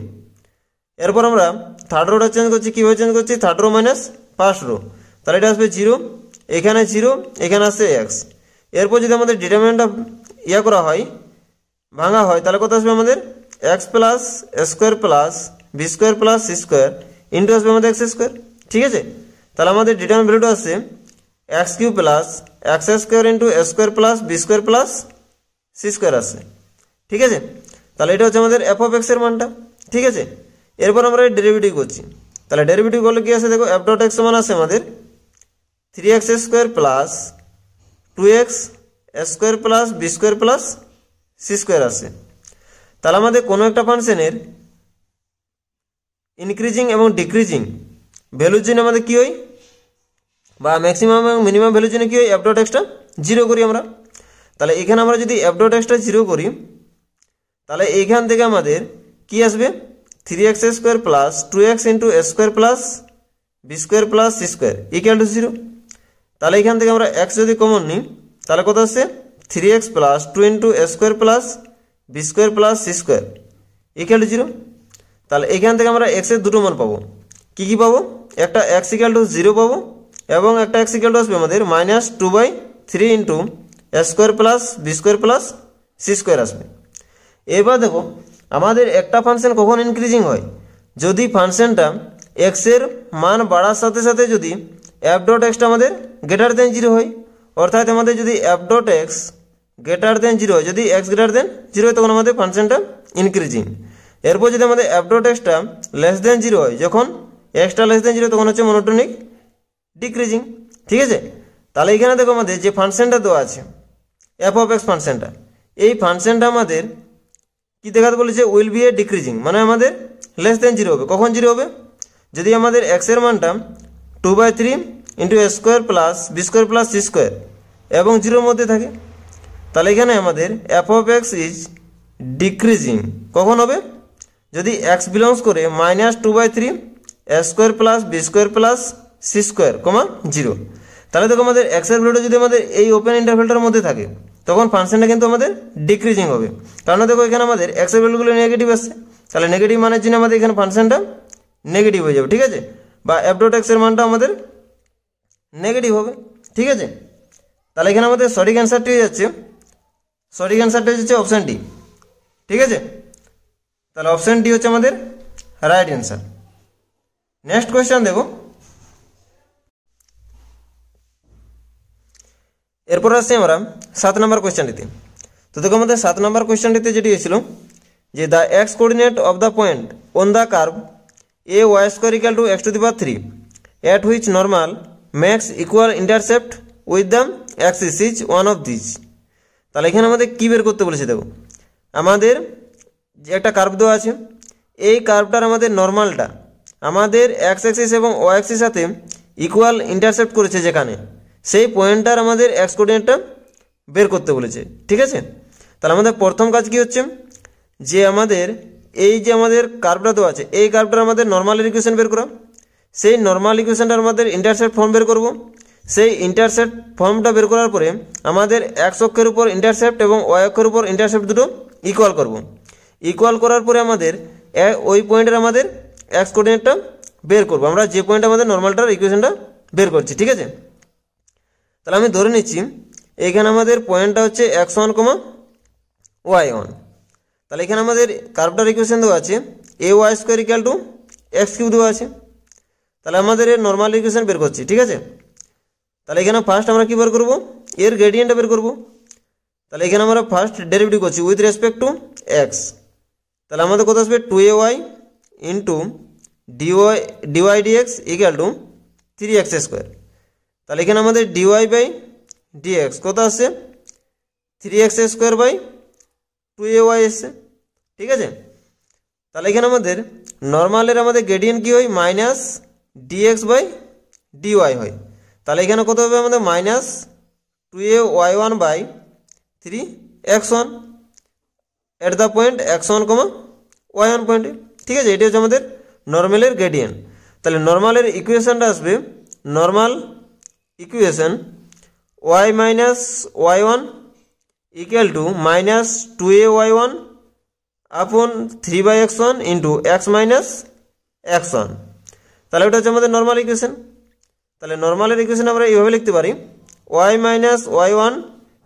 এরপর আমরা থার্ড রোটা চেঞ্জ করছি, কীভাবে চেঞ্জ করছি, third rho minus first row, তাহলে এটা আসবে 0, এখানে 0, এখানে আসছে এক্স। এরপর যদি আমাদের ডিটারমিনেন্টটা করা হয়, ভাঙা হয়, তাহলে কত আসবে আমাদের x plus square plus b square plus c square into আসবে আমাদের এক্স স্কোয়ার। ঠিক আছে, তাহলে আমাদের ডিটারমিনেন্ট ভ্যালুটা আসছে x cube plus x square into square plus b square plus c square আসছে। ঠিক আছে, তাহলে এটা হচ্ছে আমাদের এফ অফ এক্স এর মানটা। ঠিক আছে, এরপর আমরা ডেরিভেটিভ করছি, তাহলে ডেরিভেটিভ করলে কি আছে দেখো, এফ ডট এক্স সমান আছে আমাদের 3x square plus 2x square plus b square plus c square আসে। তাহলে আমাদের কোনো একটা ফাংশনের ইনক্রিজিং এবং ডিক্রিজিং ভ্যালুর জন্য আমাদের কী হয়, বা ম্যাক্সিমাম এবং মিনিমাম ভ্যালুর জন্য কী হয়, এফ ডট এক্সটা 0 করি আমরা। তাহলে এখানে আমরা যদি এফ ডট এক্সটা 0 করি, তাহলে এইখান থেকে আমাদের কি আসবে, 3x square plus 2x into square plus b square plus c square equal to 0। তাহলে এখান থেকে আমরা x যদি কমন নিই, তাহলে কত আসছে 3x plus 2 into square plus b square plus c square equal to 0। তাহলে এখান থেকে আমরা x এর দুটো মান পাবো, কি কি পাবো, একটা x ইকুয়াল টু 0 পাবো এবং একটা x ইকুয়াল টু আসবে আমাদের -2/3 into square plus b square plus c square আসবে। এবার দেখো আমাদের একটা ফাংশন কখন ইনক্রিজিং হয়, যদি ফাংশনটা x এর মান বাড়ার সাথে সাথে যদি এফ ডট এক্সটা আমাদের গ্রেটার দেন 0 হয়, অর্থাৎ আমাদের যদি এফ ডট এক্স গ্রেটার দেন 0 হয়, যদি এক্স গ্রেটার দেন 0 হয়, তখন আমাদের ফাংশনটা ইনক্রিজিং। এরপর যদি আমাদের F dot extra less than 0 হয়, যখন এক্সটা লেস দেন 0 তখন হচ্ছে মনোটোনিক ডিক্রিজিং। ঠিক আছে, তাহলে এখানে দেখো আমাদের যে ফাংশনটা দেওয়া আছে এফ অফ এক্স ফাংশনটা, এই ফাংশনটা আমাদের কি দেখাতে বলেছে, উইল বি এ ডিক্রিজিং, মানে আমাদের লেস দেন 0 হবে। কখন 0 হবে, যদি আমাদের এক্স এর মানটা 2/3 into square plus b square plus c square এবং 0-র মধ্যে থাকে। তাহলে এখানে আমাদের f of x is decreasing কখন হবে, যদি এক্স বিলংস করে -2/3 square plus b square plus c square, 0। তাহলে দেখো আমাদের এক্স এর ভ্যালুটা যদি আমাদের এই ওপেন ইন্টারভ্যালটার মধ্যে থাকে, তখন ফাংশনটা কিন্তু আমাদের ডিক্রিজিং হবে। কারণ দেখো এখানে আমাদের এক্স এর ভ্যালুগুলো নেগেটিভ আসছে, তাহলে নেগেটিভ মানের জন্য আমাদের এখানে ফাংশনটা নেগেটিভ হয়ে যাবে। ঠিক আছে, বা এফ ডট এক্স এর মানটা আমাদের নেগেটিভ হবে। ঠিক আছে, তাহলে এখানে আমাদের সঠিক অ্যান্সারটি হয়ে যাচ্ছে, সঠিক অ্যান্সারটি হচ্ছে অপশান ডি। ঠিক আছে, তাহলে অপশান ডি হচ্ছে আমাদের রাইট অ্যান্সার। নেক্সট কোয়েশ্চেন দেখো, এরপর আসছি আমরা 7 নম্বর কোয়েশ্চেনটিতে। তো দেখো আমাদের 7 নম্বর কোয়েশ্চেনটিতে যেটি হয়েছিল যে the x coordinate of the point on the curve a y square equal to x⁻³ at which normal makes equal intercept with the axis is one of these। তাহলে এখানে আমাদের কী বের করতে বলেছে, দেখো আমাদের যে একটা কার্ভ দেওয়া আছে, এই কার্ভটার আমাদের নর্মালটা আমাদের এক্স অ্যাক্সিস এবং ওয়াই অ্যাক্সিসের সাথে ইকুয়াল ইন্টারসেপ্ট করেছে, যেখানে সেই পয়েন্টটার আমাদের এক্স কোঅর্ডিনেটটা বের করতে বলেছে। ঠিক আছে, তাহলে আমাদের প্রথম কাজ কি হচ্ছে, যে আমাদের এই যে আমাদের কার্ভটা দেওয়া আছে, এই কার্ভটার আমাদের নর্মাল ইকুয়েশন বের করা, সেই নর্মাল ইকুয়েশনটার আমাদের ইন্টারসেপ্ট ফর্ম বের করব। সেই ইন্টারসেপ্ট ফর্মটা বের করার পরে আমাদের এক্স অক্ষের উপর ইন্টারসেপ্ট এবং ওয়াই অক্ষের উপর ইন্টারসেপ্ট দুটো ইকুয়াল করব। ইকুয়াল করার পরে আমাদের ওই পয়েন্টের আমাদের এক্স কোঅর্ডিনেটটা বের করব, আমরা যে পয়েন্ট আমাদের নর্মালটার ইকুয়েশনটা বের করছি। ঠিক আছে, তাহলে আমি ধরে নিচ্ছি এখানে আমাদের পয়েন্টটা হচ্ছে x1, y1। তাহলে এখানে আমাদের কার্ভটার ইকুয়েশন দেওয়া আছে a y square equal to x³ দেওয়া আছে। তাহলে আমাদের এর নর্মাল ইকুয়েশন বের করছি। ঠিক আছে, তাহলে এখানে ফার্স্ট আমরা কী বের করবো, এর গ্রেডিয়েন্টটা বের করব। তাহলে এখানে আমরা ফার্স্ট ডেরিভেটিভ করছি উইথ রেসপেক্ট টু এক্স। তাহলে আমাদের কত আসবে 2ay into dy dx equal to 3x square. তাহলে এখানে আমাদের ডিওয়াই বাই ডিএক্স কত আসছে 3x স্কোয়ার বাই 2ay এসছে, ঠিক আছে। তাহলে এখানে আমাদের নর্মালের আমাদের গ্রেডিয়েন্ট কী হয় মাইনাস ডিএক্স বাই ডিওয়াই হয়। তাহলে এখানে কত হবে আমাদের minus 2ay1 by 3x1 at the point x1, y1 পয়েন্টে, ঠিক আছে। এটি হচ্ছে আমাদের নর্মালের গ্রেডিয়েন্ট। তাহলে নর্মালের ইকুয়েশনটা আসবে normal equation y minus y1 equal to minus 2ay1 আপন 3/x1 into x minus x1। তাহলে ওটা হচ্ছে আমাদের নর্মাল ইকুয়েশন। তাহলে নর্মালের ইকুয়েশন আমরা এইভাবে লিখতে পারি y minus y1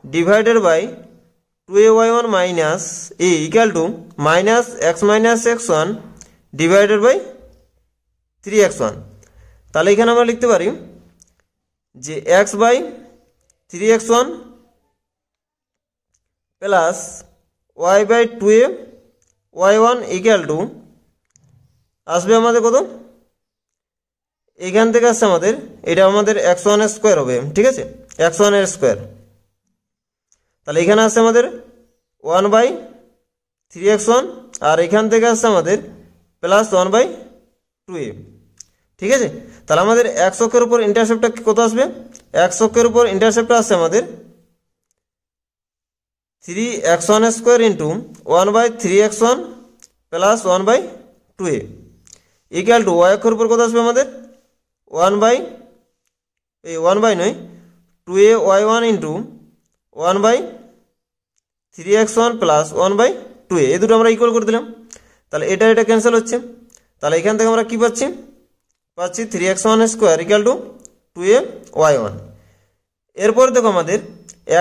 divided by 2ay1 minus a equal to minus x minus x1 divided by 3x1। তাহলে এখানে আমরা লিখতে পারি যে x by 3x1 plus y by 2ay1 equal to আসবে আমাদের কত, এখান থেকে আসছে আমাদের এটা আমাদের x1 এর স্কোয়ার হবে, ঠিক আছে, x1 এর স্কোয়ার। তাহলে এখানে আসছে আমাদের 1 বাই 3x1 আর এখান থেকে আসছে আমাদের প্লাস 1 বাই 2a, ঠিক আছে। তাহলে আমাদের x অক্ষের উপর ইন্টারসেপ্টটা কত আসবে, x অক্ষের উপর ইন্টারসেপ্টটা আসছে আমাদের 3x1 square into 1 by 3x1 plus 1 by 2a equal to y অক্ষের উপর কত আসবে আমাদের 1 by 2ay1 into 1 by 3x1 plus 1 by 2a, এই দুটো আমরা ইকুয়াল করে দিলাম। তাহলে এটা ক্যান্সেল হচ্ছে। তাহলে এখান থেকে আমরা কি পাচ্ছি 3x1 square equal two 2ay1। এরপর দেখো আমাদের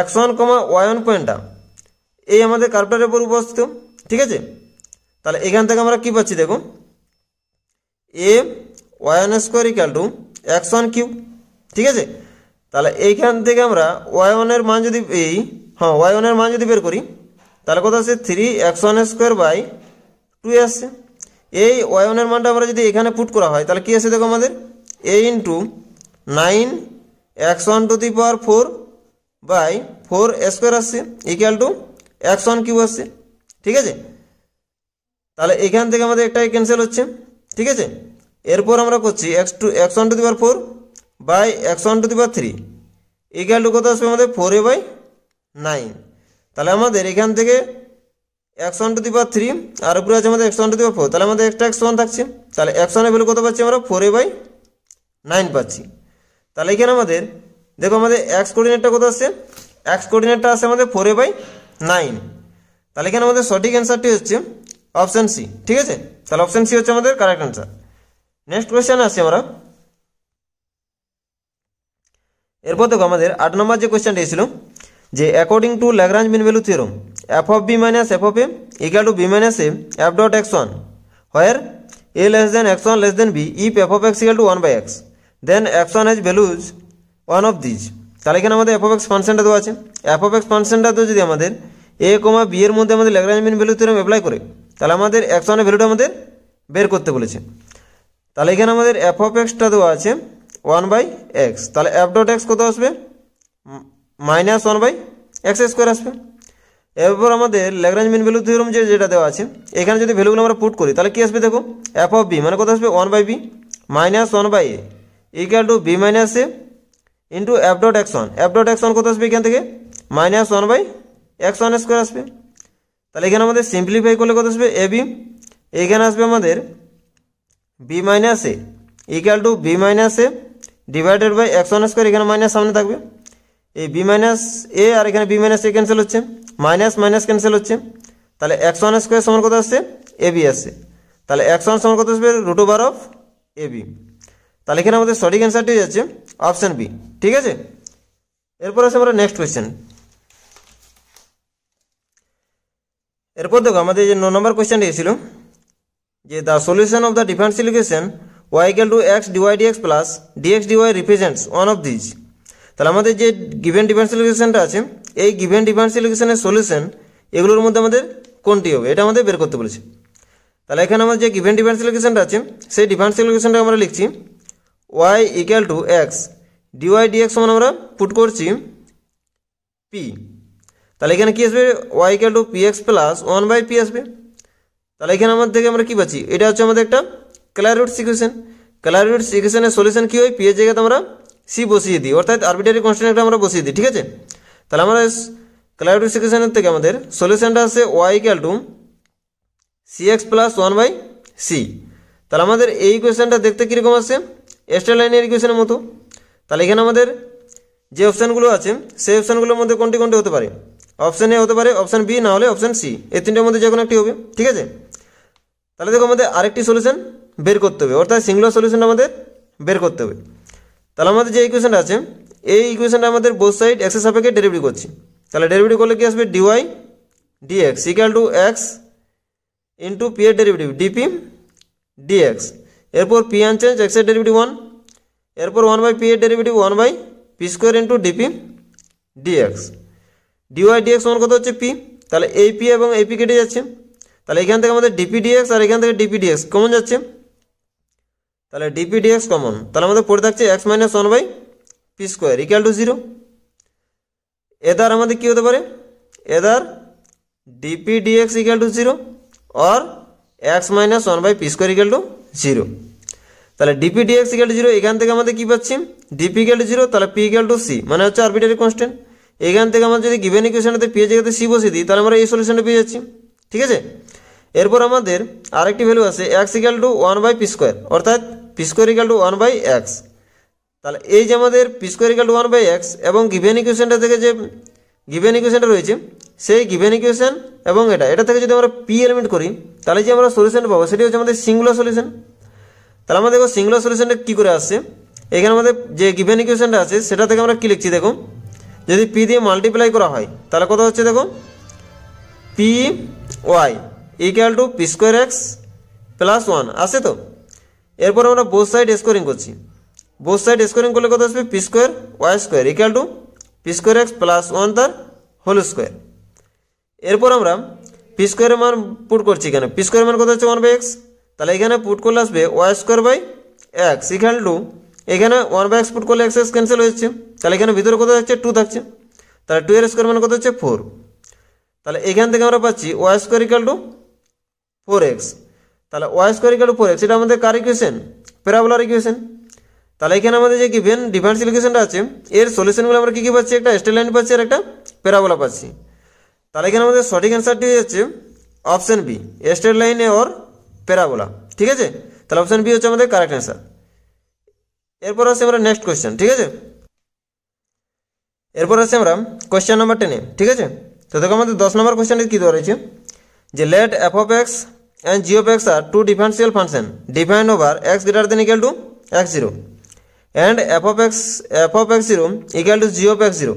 x1, y1 পয়েন্টটা এই আমাদের কার্ভটার উপর উপস্থিত, ঠিক আছে। তাহলে এখান থেকে আমরা কি পাচ্ছি দেখো y1 square equal to x1 cube, ঠিক আছে। তাহলে এইখান থেকে আমরা y1 এর মান যদি y1 এর মান যদি বের করি তাহলে কত আসছে 3x1 স্কোয়ার বাই 2 আসছে। এই y1 এর মানটা আমরা যদি এখানে পুট করা হয় তাহলে কি আসছে দেখো আমাদের a into 9x1 to the power 4 by 4 square আসছে ইকুয়াল টু x1 কিউব আসছে, ঠিক আছে। তাহলে এখান থেকে আমাদের একটাই ক্যান্সেল হচ্ছে, ঠিক আছে। এরপর আমরা করছি x1 to the power 4 by x1 to the power 3 equal to কত আসবে আমাদের 4a বাই 9। তাহলে আমাদের এখান থেকে x1 টু দি পাওয়ার 3 আর উপরে আছে আমাদের x1 টু দি পাওয়ার 4, তাহলে আমাদের একটা x1 থাকছে। তাহলে x1 এর ভ্যালু কত পাচ্ছি আমরা 4a বাই 9 পাচ্ছি। তাহলে এখানে আমাদের দেখো আমাদের x কোঅর্ডিনেটটা কত আসছে, x কোঅর্ডিনেটটা আসছে আমাদের 4a বাই 9। তাহলে এখানে আমাদের সঠিক অ্যান্সারটি হচ্ছে অপশন সি, ঠিক আছে। তাহলে অপশন সি হচ্ছে আমাদের কারেক্ট অ্যান্সার। নেক্সট কোয়েশ্চেনে আসছি আমরা। এরপর দেখো আমাদের 8 নম্বর যে কোয়েশ্চেনটা ছিল যে according to Lagrange mean value theorem f of b minus f of a equal to b minus a f dot x1 where a less than x1 less than b if f of x equal to 1 by x then x1 has values one of these। তাহলে এখানে আমাদের f of x ফাংশনটা দেওয়া আছে। f of x ফাংশনটা তো যদি আমাদের a, b এর মধ্যে আমাদের Lagrange mean value theorem apply করে তাহলে আমাদের x1 এর ভ্যালুটা আমাদের বের করতে বলেছে। তাহলে এখানে আমাদের f of xটা দেওয়া আছে 1 by x, তাহলে f dot x কত আসবে মাইনাস 1 বাই x স্কোয়ার আসবে। এরপর আমাদের ল্যাগ্রাঞ্জ মিন ভ্যালু থিওরেম যেটা দেওয়া আছে এখানে যদি ভ্যালুগুলো আমরা পুট করি তাহলে কি আসবে দেখো f of b মানে কত আসবে 1 by b minus 1 by a equal to b minus a into f dot x1, f dot x1 কত আসবে এখান থেকে মাইনাস 1 বাই x1 স্কোয়ার আসবে। তাহলে এখানে আমাদের সিম্পলিফাই করলে কত আসবে ab, এখানে আসবে আমাদের b minus a equal to b minus a divided by x1 square, এখানে মাইনাস সামনে থাকবে, এই b মাইনাস a আর এখানে b মাইনাস a ক্যান্সেল হচ্ছে, মাইনাস মাইনাস ক্যান্সেল হচ্ছে। তাহলে x1 স্কোয়ার সমান কত আসছে ab আসছে। তাহলে x1 সমান কত আসবে রুট ওভার অফ ab। তাহলে এখানে আমাদের সঠিক অ্যান্সারটি যাচ্ছে অপশন বি, ঠিক আছে। এরপর আছে আমরা নেক্সট কোয়েশ্চেন। এরপর দেখো আমাদের যে 9 নম্বর কোয়েশ্চেনটি ছিল যে the solution of the differential equation y equal two x dy dx plus dx dy represents one of this. তাহলে আমাদের যে গিভেন ডিফারেন্সিয়াল ইকুয়েশনটা আছে এই গিভেন ডিফারেনশিয়াল ইকুয়েশনের সলিউশন এগুলোর মধ্যে আমাদের কোনটি হবে এটা আমাদের বের করতে বলেছে। তাহলে এখানে আমাদের যে গিভেন ডিফারেনশিয়াল ইকুয়েশনটা আছে সেই ডিফারেনশিয়াল ইকুয়েশনটা আমরা লিখছি y equal to x dy dx সমান আমরা পুট করছি পি। তাহলে এখানে কি আসবে y equal to P x plus 1/p আসবে। তাহলে এখানে আমাদের থেকে আমরা কি পাচ্ছি এটা হচ্ছে আমাদের একটা ক্লারিউডস ইকুয়েশন। ক্লারিউডস ইকুয়েশনের সলিউশন কি হয় পি এর জায়গাতে আমরা সি বসিয়ে দিই অর্থাৎ আরবিটারি কনস্ট্যান্ট একটা আমরা বসিয়ে দিই। ঠিক আছে, তাহলে আমরা ক্লারিউডস ইকুয়েশনের থেকে আমাদের সলিউশনটা আসছে y equal two cx plus 1/c। তাহলে আমাদের এই ইকুয়েশনটা দেখতে কীরকম আসছে স্ট্রেট লাইনের ইকুয়েশনের মতো। তাহলে এখানে আমাদের যে অপশানগুলো আছে সেই অপশানগুলোর মধ্যে কোনটি কোনটি হতে পারে অপশান এ হতে পারে, অপশান বি না হলে অপশান সি, এই তিনটের মধ্যে যে কোনো একটি হবে। ঠিক আছে, তাহলে দেখো আমাদের আরেকটি সলিউশন বের করতে হবে অর্থাৎ সিঙ্গুলার সলিউশনটা আমাদের বের করতে হবে। তাহলে আমাদের যে ইকুয়েশনটা আছে এই ইকুয়েশনটা আমাদের বোথ সাইড এক্সের সাপেক্ষে ডেরিভেটিভ করছি। তাহলে ডেরিভেটিভ করলে কি আসবে dy dx equal to x into p এর ডেরিভেটিভ ডিপি ডিএক্স, এরপর পি আনচেঞ্জ এক্সের ডেরিভেটিভ 1, এরপর 1/p এর derivative 1/p square into dp dx. Dy dx সমান কত হচ্ছে পি, তাহলে এই পি এবং এই পি কেটে যাচ্ছে। তাহলে এখান থেকে আমাদের ডিপি ডিএক্স আর এখান থেকে ডিপি ডিএক্স কমন যাচ্ছে, তাহলে ডিপি ডিএক্স কমন। তাহলে আমাদের পড়ে থাকছে x minus 1/p square equal to 0। Either আমাদের কী হতে পারে either DP dx equal to 0 और x minus 1/p square equal to 0। তাহলে ডিপি ডিএক্স ইকুয়াল টু 0 এখান থেকে আমাদের কী পাচ্ছি ডিপি ইকুয়াল টু 0 তাহলে পি ইকুয়াল টু সি মানে হচ্ছে আরবিটারি কনস্ট্যান্ট। এখান থেকে আমরা যদি গিভেন ইকুয়েশনটাতে পি এর জায়গাতে সি বসিয়ে দিই তাহলে আমরা এই সলিউশনটা পেয়ে যাচ্ছি। ঠিক আছে, এরপর আমাদের আরেকটি ভ্যালু আছে x equal to 1/p square অর্থাৎ p square equal to 1/x। তাহলে এই যে আমাদের P square equal to 1/x এবং গিভেন ইকুয়েশনটা থেকে যে গিভেন ইকুয়েশনটা রয়েছে সেই গিভেন ইকুয়েশন এবং এটা থেকে যদি আমরা পি এলিমেন্ট করি তাহলে যে আমরা সলিউশন পাবো সেটি হচ্ছে আমাদের সিঙ্গুলার সলিউশন। তাহলে আমরা দেখো সিঙ্গুলার সলিউশনটা কী করে আসছে এখানে আমাদের যে গিভেন ইকুয়েশনটা আছে সেটা থেকে আমরা কী লিখছি দেখো যদি পি দিয়ে মাল্টিপ্লাই করা হয় তাহলে কত হচ্ছে দেখো p y equal to p square x plus 1 আসে। তো এরপর আমরা বোথ সাইড স্কোয়ারিং করছি, বোথ সাইড স্কোয়ারিং করলে কত আসবে p square y square equal to p square x plus 1 তার হোল স্কোয়ার। এরপর আমরা পি স্কোয়ারের মান পুট করছি, এখানে পি স্কোয়ারের মান কত হচ্ছে 1/x, তাহলে এখানে পুট করলে আসবে y square by x equal to এখানে 1/x পুট করলে এক্স এক্স ক্যান্সেল হচ্ছে, তাহলে এখানে ভিতরে কত থাকছে 2 থাকছে, তাহলে 2 এর স্কোয়ার মান কত হচ্ছে 4। তাহলে এখান থেকে আমরা পাচ্ছি Y square equal two 4x। তাহলে Y square equal two 4x এটা আমাদের কার ইকুয়েশন প্যারাবোলার ইকুয়েশন। তাহলে এখানে আমাদের যে গিভেন ডিফারেন্সিয়াল ইকুয়েশনটা আছে এর সলিউশনগুলো আমরা কী কী পাচ্ছি একটা স্ট্রেট লাইন পাচ্ছি আর একটা প্যারাবোলা পাচ্ছি। তাহলে এখানে আমাদের সঠিক অ্যান্সারটি হচ্ছে অপশন বি স্ট্রেট লাইনে ওর প্যারাবোলা। ঠিক আছে, তাহলে অপশন বি হচ্ছে আমাদের কারেক্ট অ্যান্সার। এরপর আসছে আমরা নেক্সট কোয়েশ্চেন। ঠিক আছে, এরপর আসছে আমরা কোয়েশ্চেন নাম্বার 10। ঠিক আছে, তো দেখো আমাদের 10 নম্বর কোয়েশ্চেনে কী দেওয়া রয়েছে যে let f of x and g of x are two differential function defined over x greater than equal to x0 and f of x0 equal to g of x0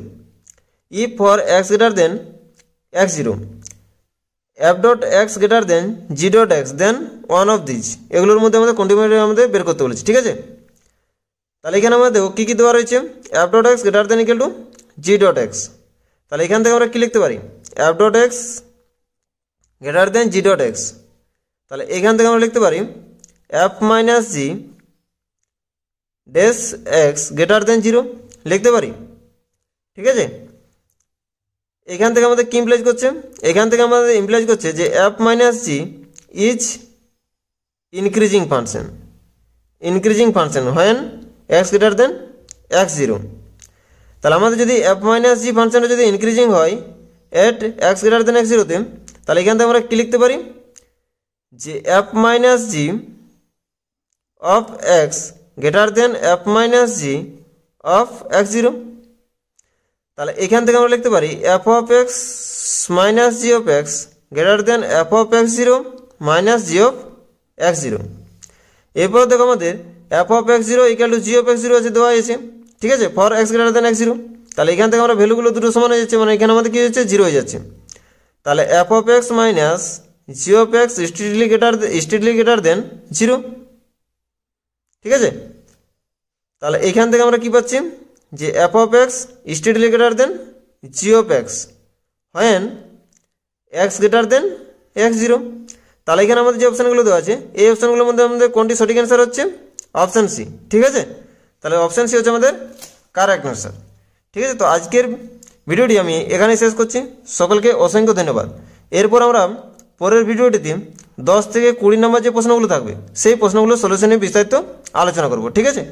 if for x greater than x0 f dot x greater than g dot x then one of these এগুলোর মধ্যে আমাদের কোনটি আমাদের বের করতে বলেছি। ঠিক আছে, তাহলে এখানে আমাদের দেখো কী কী দেওয়া রয়েছে f dot x greater than equal to g dot x। তাহলে এখান থেকে আমরা কী লিখতে পারি f dot x greater than g dot x। তাহলে এখান থেকে আমরা লিখতে পারি f minus g dash x greater দেন 0 লিখতে পারি। ঠিক আছে, এখান থেকে আমাদের কি ইমপ্লাইজ করছে এখান থেকে আমাদের ইমপ্লাইজ করছে যে F minus G is increasing function when x greater then x0। তাহলে আমাদের যদি এফ মাইনাস জি ফাংশনটা যদি ইনক্রিজিং হয় এট এক্স গ্রেটার দেন x0তে তাহলে এখান থেকে আমরা কী লিখতে পারি যে F minus G of x greater then F minus G of x0। তাহলে এখান থেকে আমরা লিখতে পারি F of x minus G of x greater then F of x0 minus G of x0। এরপর দেখো আমাদের f of x0 equal to G of x0 আছে দেওয়া হয়েছে। ঠিক আছে, for x greater then x0। তাহলে এখান থেকে আমরা ভ্যালুগুলো দুটো সমান হয়ে যাচ্ছে, মানে এখানে আমাদের কী হচ্ছে 0 হয়ে যাচ্ছে। তাহলে F of x minus G of x strictly greater than 0। ঠিক আছে, তাহলে এখান থেকে আমরা কি পাচ্ছি যে f of x strictly greater than G of x when x greater then x zero. তাহলে এখানে আমাদের যে অপশানগুলো দেওয়া আছে এই অপশানগুলোর মধ্যে আমাদের কোনটি সঠিক অ্যান্সার হচ্ছে? Option C. ঠিক আছে, তাহলে অপশান সি হচ্ছে আমাদের কারেক্ট অ্যান্সার। ঠিক আছে, তো আজকের ভিডিওটি আমি এখানেই শেষ করছি। সকলকে অসংখ্য ধন্যবাদ। এরপর আমরা পরের ভিডিওটিতে 10 থেকে 20 নম্বর যে প্রশ্নগুলো থাকবে সেই প্রশ্নগুলোর সলিউশন নিয়ে বিস্তারিত আলোচনা করব। ঠিক আছে।